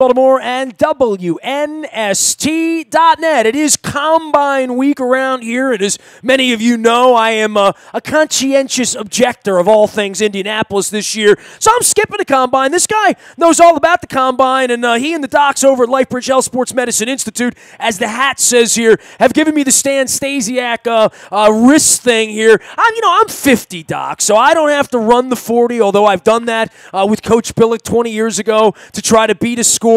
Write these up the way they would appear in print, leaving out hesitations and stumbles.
Baltimore, and WNST.net. It is Combine Week around here, and as many of you know, I am a conscientious objector of all things Indianapolis this year, so I'm skipping the Combine. This guy knows all about the Combine, and he and the docs over at LifeBridge Health Sports Medicine Institute, as the hat says here, have given me the Stan Stasiak wrist thing here. I'm 50, Doc, so I don't have to run the 40, although I've done that with Coach Billick 20 years ago to try to beat a score.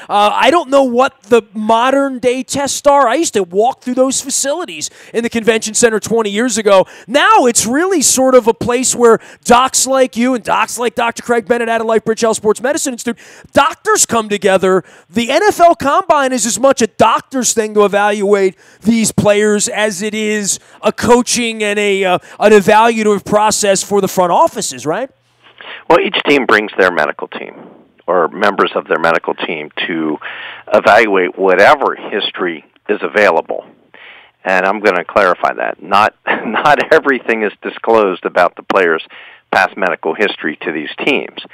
I don't know what the modern-day tests are. I used to walk through those facilities in the convention center 20 years ago. Now it's really sort of a place where docs like you and docs like Dr. Craig Bennett out of LifeBridge Health Sports Medicine Institute, doctors come together. The NFL Combine is as much a doctor's thing to evaluate these players as it is a coaching and an evaluative process for the front offices, right? Well, each team brings their medical team or members of their medical team to evaluate whatever history is available. And I'm going to clarify that. Not everything is disclosed about the players' past medical history to these teams,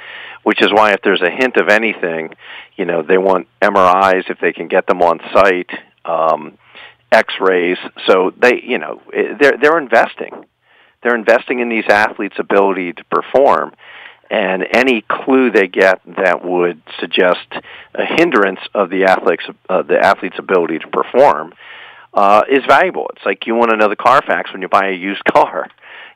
which is why if there's a hint of anything, they want MRIs if they can get them on site, X-rays. So they're investing. They're investing in these athletes' ability to perform, and any clue they get that would suggest a hindrance of the athlete's ability to perform is valuable. It's like you want to know the Carfax when you buy a used car.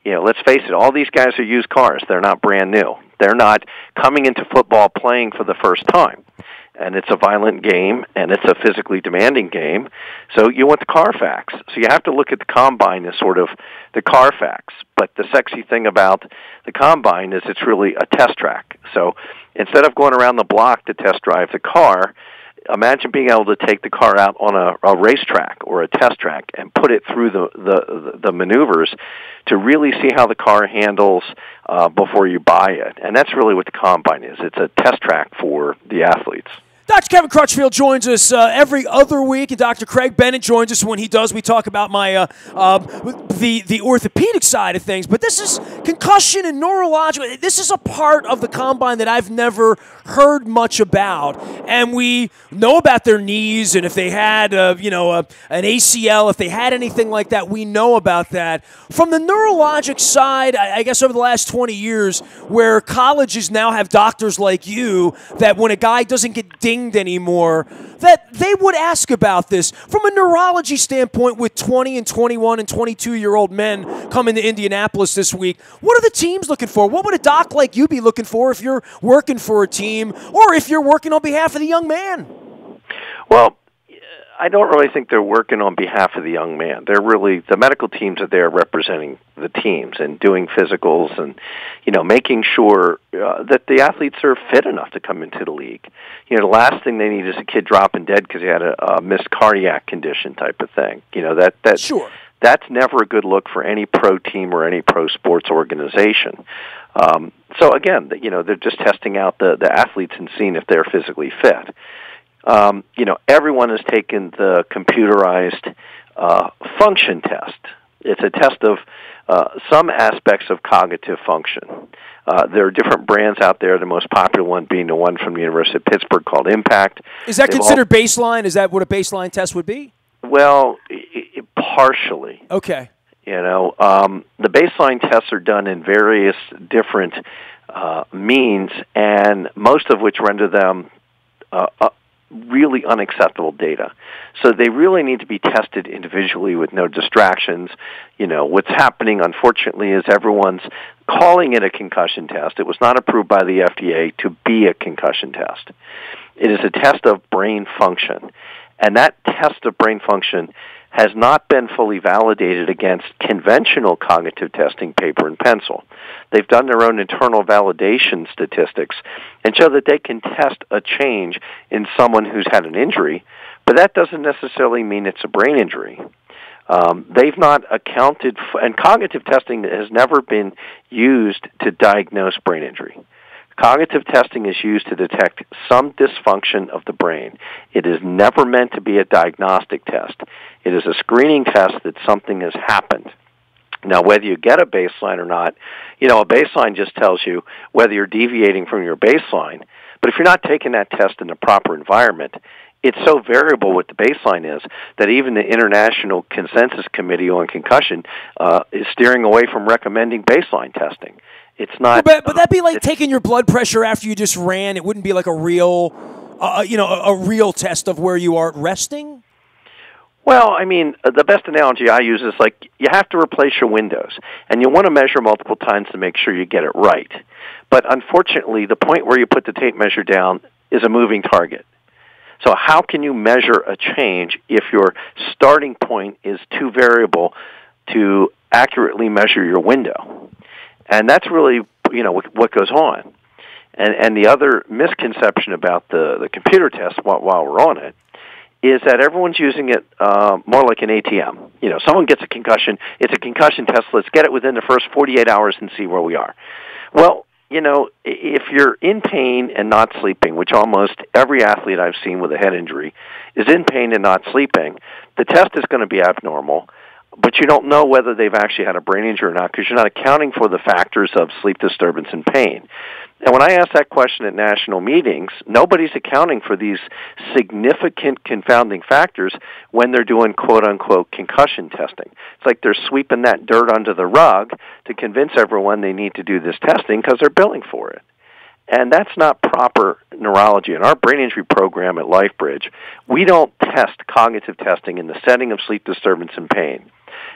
Let's face it, all these guys are used cars. They're not brand new. They're not coming into football playing for the first time. And it's a violent game, and it's a physically demanding game, so you want the Carfax. So you have to look at the Combine as sort of the Carfax. But the sexy thing about the Combine is it's really a test track. So instead of going around the block to test drive the car, imagine being able to take the car out on a racetrack or a test track and put it through the maneuvers to really see how the car handles before you buy it. And that's really what the Combine is. It's a test track for the athletes. Dr. Kevin Crutchfield joins us every other week, and Dr. Craig Bennett joins us when he does. We talk about the orthopedic side of things, but this is concussion and neurological. This is a part of the Combine that I've never heard much about, and we know about their knees, and if they had an ACL, if they had anything like that, we know about that. From the neurologic side, I guess over the last 20 years, where colleges now have doctors like you, that when a guy doesn't get dinged anymore, that they would ask about this. From a neurology standpoint, with 20 and 21 and 22-year-old men coming to Indianapolis this week, what are the teams looking for? What would a doc like you be looking for if you're working for a team or if you're working on behalf of the young man? Well, I don't really think they're working on behalf of the young man. They're really, the medical teams are there representing the teams and doing physicals and, making sure that the athletes are fit enough to come into the league. The last thing they need is a kid dropping dead because he had a missed cardiac condition type of thing. Sure. That's never a good look for any pro team or any pro sports organization. So again, they're just testing out the athletes and seeing if they're physically fit. Everyone has taken the computerized function test. It's a test of some aspects of cognitive function. There are different brands out there, the most popular one being the one from the University of Pittsburgh called Impact. Is that considered baseline? Is that what a baseline test would be? Well, partially. Okay. The baseline tests are done in various different means, and most of which render them really unacceptable data. So they really need to be tested individually with no distractions. What's happening, unfortunately, is everyone's calling it a concussion test. It was not approved by the FDA to be a concussion test. It is a test of brain function. And that test of brain function has not been fully validated against conventional cognitive testing, paper and pencil. They've done their own internal validation statistics and show that they can test a change in someone who's had an injury, but that doesn't necessarily mean it's a brain injury. They've not accounted for, and cognitive testing has never been used to diagnose brain injury. Cognitive testing is used to detect some dysfunction of the brain. It is never meant to be a diagnostic test. It is a screening test that something has happened. Now, whether you get a baseline or not, a baseline just tells you whether you're deviating from your baseline, But if you're not taking that test in the proper environment, it's so variable what the baseline is that even the International Consensus Committee on Concussion is steering away from recommending baseline testing. It's not. But that'd be like taking your blood pressure after you just ran. It wouldn't be like a real, a real test of where you are resting. Well, I mean, the best analogy I use is like you have to replace your windows, and you want to measure multiple times to make sure you get it right. But unfortunately, the point where you put the tape measure down is a moving target. So how can you measure a change if your starting point is too variable to accurately measure your window? And that's really, what goes on. And the other misconception about the computer test while we're on it is that everyone's using it more like an ATM. Someone gets a concussion, it's a concussion test, let's get it within the first 48 hours and see where we are. Well, if you're in pain and not sleeping, which almost every athlete I've seen with a head injury is in pain and not sleeping, the test is going to be abnormal, but you don't know whether they've actually had a brain injury or not because you're not accounting for the factors of sleep disturbance and pain. And when I ask that question at national meetings, nobody's accounting for these significant confounding factors when they're doing quote-unquote concussion testing. It's like they're sweeping that dirt under the rug to convince everyone they need to do this testing because they're billing for it. And that's not proper neurology. In our brain injury program at LifeBridge, we don't test cognitive testing in the setting of sleep disturbance and pain.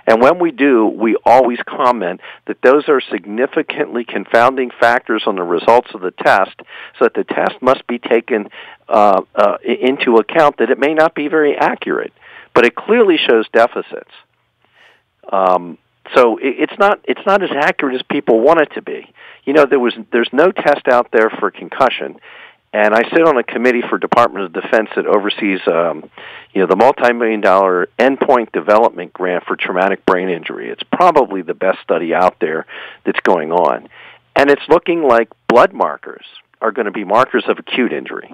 And when we do, we always comment that those are significantly confounding factors on the results of the test, so that the test must be taken into account that it may not be very accurate, but it clearly shows deficits. So it's not as accurate as people want it to be. There's no test out there for concussion. And I sit on a committee for Department of Defense that oversees, the multi-million-dollar endpoint development grant for traumatic brain injury. It's probably the best study out there that's going on. And it's looking like blood markers are going to be markers of acute injury.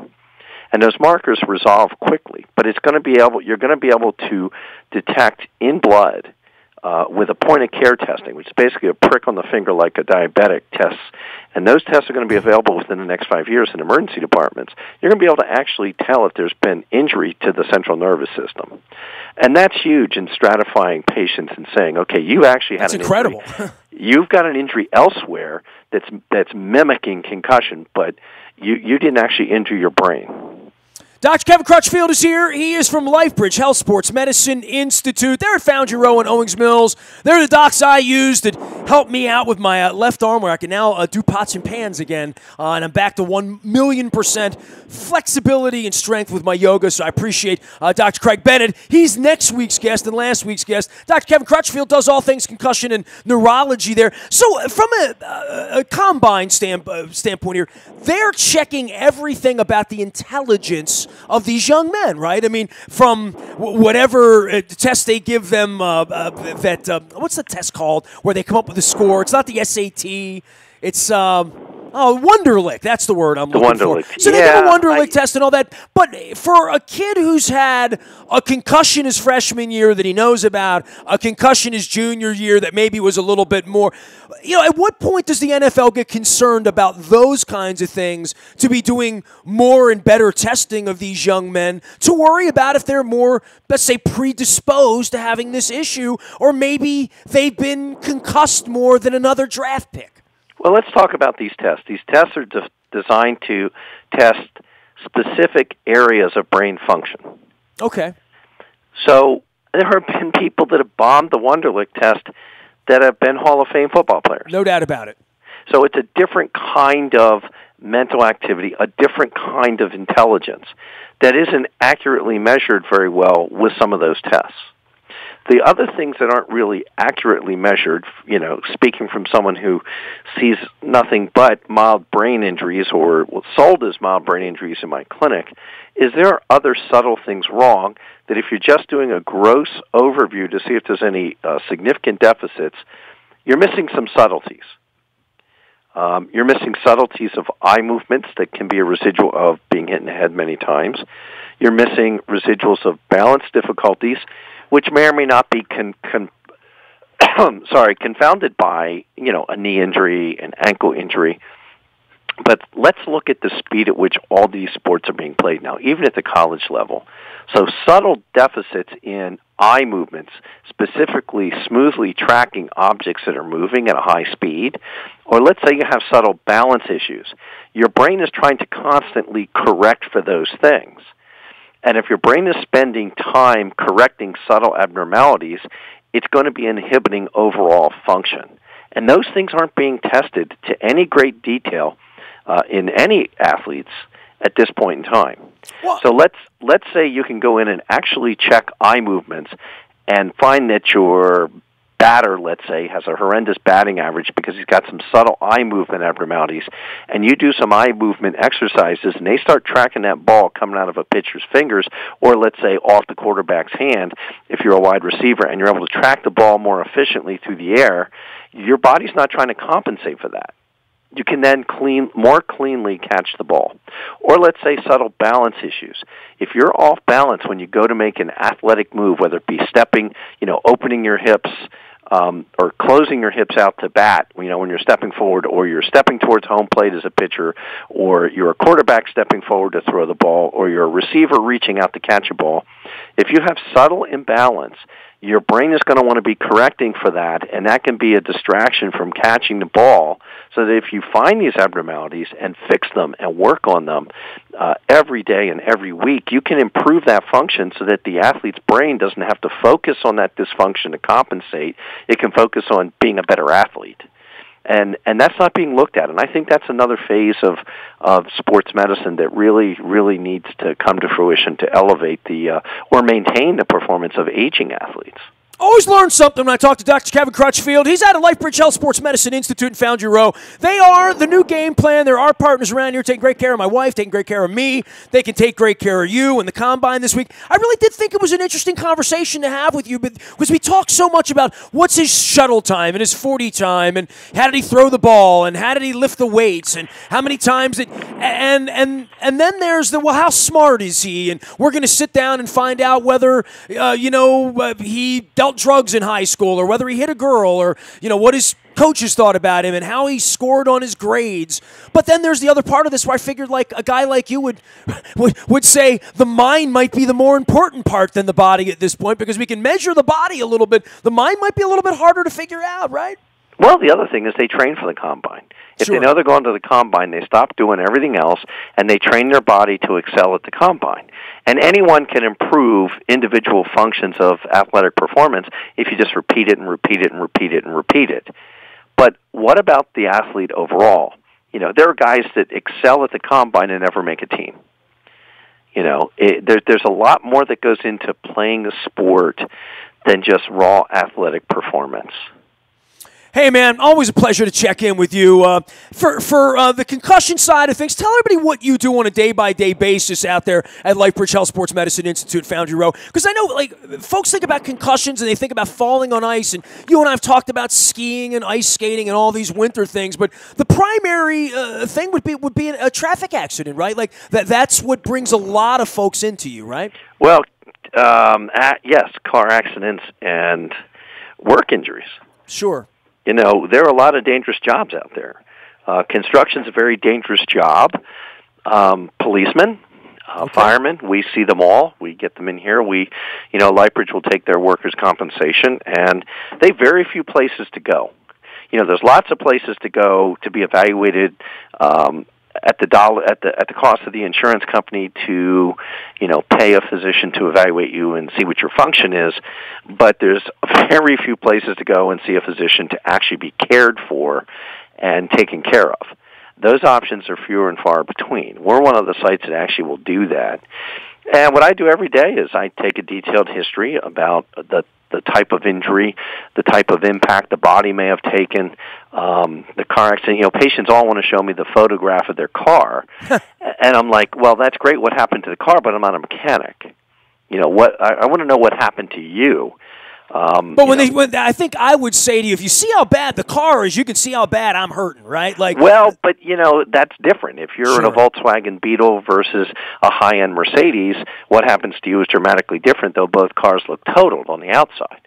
And those markers resolve quickly, but you're going to be able to detect in blood with a point-of-care testing, which is basically a prick on the finger like a diabetic test. And those tests are going to be available within the next 5 years in emergency departments. You're going to be able to actually tell if there's been injury to the central nervous system. And that's huge in stratifying patients and saying, okay, you actually had an incredible. Injury. You've got an injury elsewhere that's mimicking concussion, but you didn't actually injure your brain. Dr. Kevin Crutchfield is here. He is from LifeBridge Health Sports Medicine Institute. They're at Foundry Row in Owings Mills. They're the docs I use that help me out with my left arm where I can now do pots and pans again. And I'm back to 1,000,000% flexibility and strength with my yoga, so I appreciate Dr. Craig Bennett. He's next week's guest and last week's guest. Dr. Kevin Crutchfield does all things concussion and neurology there. So from a combine standpoint here, they're checking everything about the intelligence of these young men, right? I mean, from whatever test they give them, what's the test called, where they come up with a score? It's not the SAT. It's Wonderlic. That's the word I'm looking for. So they give a Wonderlic test and all that. But for a kid who's had a concussion his freshman year that he knows about, a concussion his junior year that maybe was a little bit more, at what point does the NFL get concerned about those kinds of things to be doing more and better testing of these young men to worry about if they're more, let's say, predisposed to having this issue, or maybe they've been concussed more than another draft pick? Well, let's talk about these tests. These tests are designed to test specific areas of brain function. Okay. So there have been people that have bombed the Wonderlic test that have been Hall of Fame football players. No doubt about it. So it's a different kind of mental activity, a different kind of intelligence that isn't accurately measured very well with some of those tests. The other things that aren't really accurately measured, speaking from someone who sees nothing but mild brain injuries or sold as mild brain injuries in my clinic, is there are other subtle things wrong that if you're just doing a gross overview to see if there's any significant deficits, you're missing some subtleties. You're missing subtleties of eye movements that can be a residual of being hit in the head many times. You're missing residuals of balance difficulties, which may or may not be confounded by, a knee injury, an ankle injury. But let's look at the speed at which all these sports are being played now, even at the college level. So subtle deficits in eye movements, specifically smoothly tracking objects that are moving at a high speed, or let's say you have subtle balance issues. Your brain is trying to constantly correct for those things. And if your brain is spending time correcting subtle abnormalities, it's going to be inhibiting overall function. And those things aren't being tested to any great detail in any athletes at this point in time. Well, so let's say you can go in and actually check eye movements and find that your batter, let's say, has a horrendous batting average because he's got some subtle eye movement abnormalities, and you do some eye movement exercises, and they start tracking that ball coming out of a pitcher's fingers, or let's say off the quarterback's hand, if you're a wide receiver, and you're able to track the ball more efficiently through the air, your body's not trying to compensate for that. You can then more cleanly catch the ball. Or let's say subtle balance issues. If you're off balance when you go to make an athletic move, whether it be stepping, opening your hips, or closing your hips out to bat, when you're stepping forward, or you're stepping towards home plate as a pitcher, or you're a quarterback stepping forward to throw the ball, or you're a receiver reaching out to catch a ball, if you have subtle imbalance, your brain is going to want to be correcting for that, and that can be a distraction from catching the ball, so that if you find these abnormalities and fix them and work on them every day and every week, you can improve that function so that the athlete's brain doesn't have to focus on that dysfunction to compensate. It can focus on being a better athlete. And that's not being looked at. And I think that's another phase of sports medicine that really needs to come to fruition to elevate or maintain the performance of aging athletes. Always learn something when I talk to Dr. Kevin Crutchfield. He's out of LifeBridge Health Sports Medicine Institute in Foundry Row. They are the new game plan. They're our partners around here, taking great care of my wife, taking great care of me. They can take great care of you and the Combine this week. I really did think it was an interesting conversation to have with you, because we talked so much about what's his shuttle time and his 40 time, and how did he throw the ball, and how did he lift the weights, and how many times and then there's how smart is he? And we're going to sit down and find out whether he dealt drugs in high school, or whether he hit a girl, or what his coaches thought about him and how he scored on his grades. But then there's the other part of this where I figured like a guy like you would say the mind might be the more important part than the body at this point, because we can measure the body a little bit. The mind might be a little bit harder to figure out, right? Well, the other thing is they train for the Combine. If they know they're going to the Combine, they stop doing everything else, and they train their body to excel at the Combine. And anyone can improve individual functions of athletic performance if you just repeat it and repeat it and repeat it and repeat it. But what about the athlete overall? There are guys that excel at the Combine and never make a team. There's a lot more that goes into playing a sport than just raw athletic performance. Hey, man, always a pleasure to check in with you. For the concussion side of things, tell everybody what you do on a day-by-day basis out there at LifeBridge Health Sports Medicine Institute, Foundry Row. Because I know, folks think about concussions and they think about falling on ice, and you and I have talked about skiing and ice skating and all these winter things, but the primary thing would be a traffic accident, right? Like, that's what brings a lot of folks into you, right? Well, yes, car accidents and work injuries. Sure. There are a lot of dangerous jobs out there. Construction's a very dangerous job. Policemen, firemen, we see them all. We get them in here. LifeBridge will take their workers' compensation, and they have very few places to go. There's lots of places to go to be evaluated at the cost of the insurance company to pay a physician to evaluate you and see what your function is, but there's very few places to go and see a physician to actually be cared for and taken care of. Those options are fewer and far between. We're one of the sites that actually will do that. And what I do every day is I take a detailed history about the type of injury, the type of impact the body may have taken, the car accident. Patients all want to show me the photograph of their car. And I'm like, well, that's great what happened to the car, but I'm not a mechanic. I want to know what happened to you. But I think I would say to you, if you see how bad the car is, you can see how bad I'm hurting, right? Well, but that's different. If you're in a Volkswagen Beetle versus a high-end Mercedes, what happens to you is dramatically different, though both cars look totaled on the outside.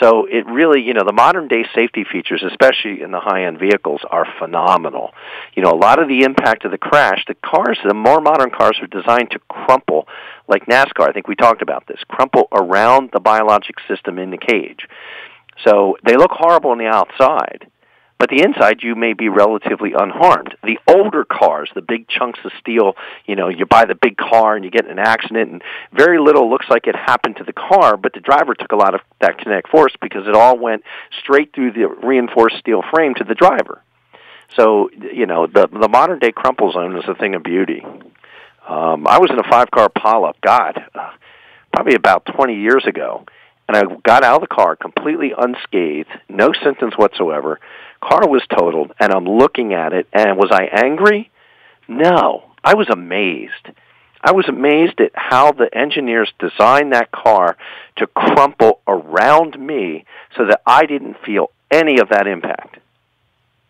So it really, the modern day safety features, especially in the high-end vehicles, are phenomenal. A lot of the impact of the crash, the more modern cars are designed to crumple, like NASCAR, I think we talked about this, crumple around the biologic system in the cage. So they look horrible on the outside, but the inside you may be relatively unharmed. The older cars, the big chunks of steel, you buy the big car and you get in an accident and very little looks like it happened to the car, but the driver took a lot of that kinetic force because it all went straight through the reinforced steel frame to the driver. So, the modern day crumple zone is a thing of beauty. I was in a 5-car pileup, probably about 20 years ago, and I got out of the car completely unscathed, no symptoms whatsoever. Car was totaled, and I'm looking at it, and was I angry? No. I was amazed. I was amazed at how the engineers designed that car to crumple around me so that I didn't feel any of that impact.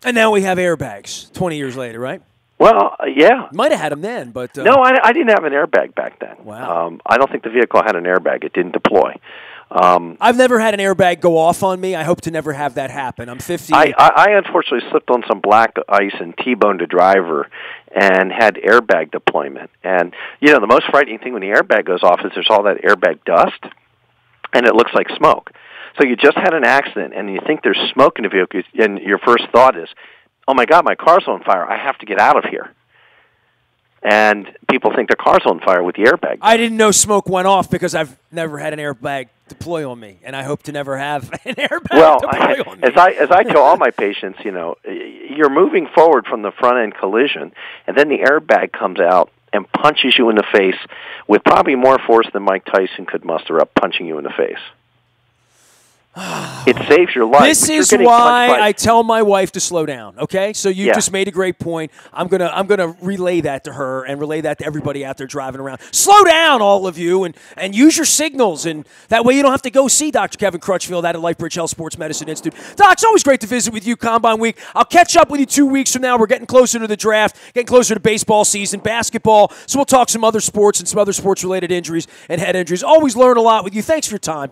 And now we have airbags 20 years later, right? Well, yeah. Might have had them then, but... No, I didn't have an airbag back then. Wow. I don't think the vehicle had an airbag. It didn't deploy. I've never had an airbag go off on me. I hope to never have that happen. I'm 50. I unfortunately slipped on some black ice and T-boned a driver and had airbag deployment. And, the most frightening thing when the airbag goes off is there's all that airbag dust, and it looks like smoke. So you just had an accident, and you think there's smoke in the vehicle, and your first thought is, oh, my God, my car's on fire. I have to get out of here. And people think their car's on fire with the airbag. I didn't know smoke went off because I've never had an airbag deploy on me, and I hope to never have an airbag deploy on me. As I tell all my patients, you're moving forward from the front-end collision, and then the airbag comes out and punches you in the face with probably more force than Mike Tyson could muster up punching you in the face. It saves your life. This is why I tell my wife to slow down, okay? So you just made a great point. I'm gonna relay that to her and relay that to everybody out there driving around. Slow down, all of you, and use your signals, and that way you don't have to go see Dr. Kevin Crutchfield out at LifeBridge Health Sports Medicine Institute. Doc, it's always great to visit with you, Combine Week. I'll catch up with you 2 weeks from now. We're getting closer to the draft, getting closer to baseball season, basketball, so we'll talk some other sports and some other sports-related injuries and head injuries. Always learn a lot with you. Thanks for your time.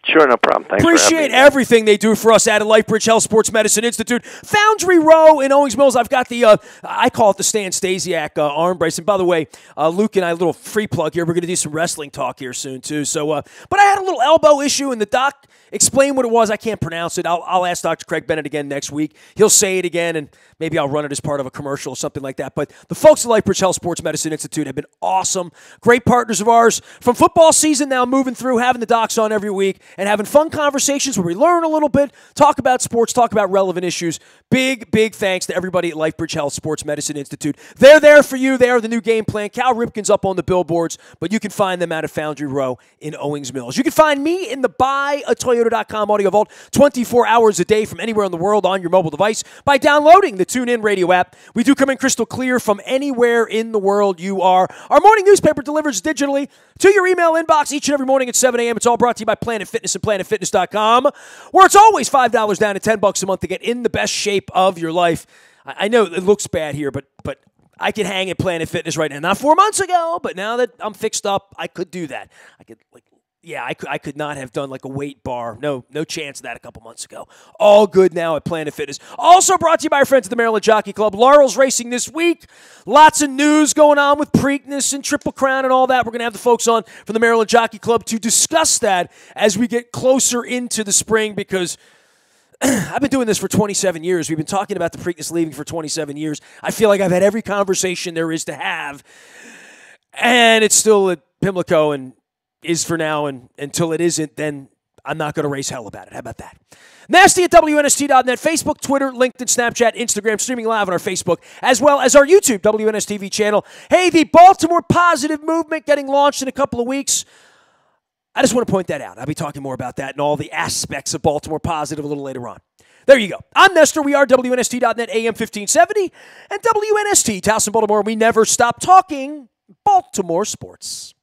Sure, no problem. Thanks Appreciate everything they do for us at LifeBridge Health Sports Medicine Institute. Foundry Row in Owings Mills. I've got the, I call it the Stan Stasiak arm brace. And by the way, Luke and I, a little free plug here. We're going to do some wrestling talk here soon, too. So, but I had a little elbow issue, and the doc explained what it was. I can't pronounce it. I'll ask Dr. Craig Bennett again next week. He'll say it again, and maybe I'll run it as part of a commercial or something like that. But the folks at LifeBridge Health Sports Medicine Institute have been awesome. Great partners of ours. From football season now moving through, having the docs on every week, and having fun conversations where we learn a little bit, talk about sports, talk about relevant issues. Big, big thanks to everybody at LifeBridge Health Sports Medicine Institute. They're there for you. They are the new game plan. Cal Ripken's up on the billboards, but you can find them out at Foundry Row in Owings Mills. You can find me in the buyatoyota.com audio vault 24 hours a day from anywhere in the world on your mobile device by downloading the TuneIn Radio app. We do come in crystal clear from anywhere in the world you are. Our morning newspaper delivers digitally to your email inbox each and every morning at 7 a.m. It's all brought to you by Planet Fitness and PlanetFitness.com, where it's always $5 down and $10 a month to get in the best shape of your life. I know it looks bad here, but I could hang at Planet Fitness right now. Not 4 months ago, but now that I'm fixed up, I could do that. I could not have done like a weight bar. No chance of that a couple months ago. All good now at Planet Fitness. Also brought to you by our friends at the Maryland Jockey Club. Laurel's racing this week. Lots of news going on with Preakness and Triple Crown and all that. We're going to have the folks on from the Maryland Jockey Club to discuss that as we get closer into the spring, because I've been doing this for 27 years. We've been talking about the Preakness leaving for 27 years. I feel like I've had every conversation there is to have, and it's still at Pimlico and is for now, and until it isn't, then I'm not going to raise hell about it. How about that? Nasty at WNST.net, Facebook, Twitter, LinkedIn, Snapchat, Instagram, streaming live on our Facebook, as well as our YouTube, WNSTV channel. Hey, the Baltimore Positive Movement getting launched in a couple of weeks. I just want to point that out. I'll be talking more about that and all the aspects of Baltimore Positive a little later on. There you go. I'm Nestor. We are WNST.net, AM 1570, and WNST, Towson, Baltimore. We never stop talking Baltimore sports.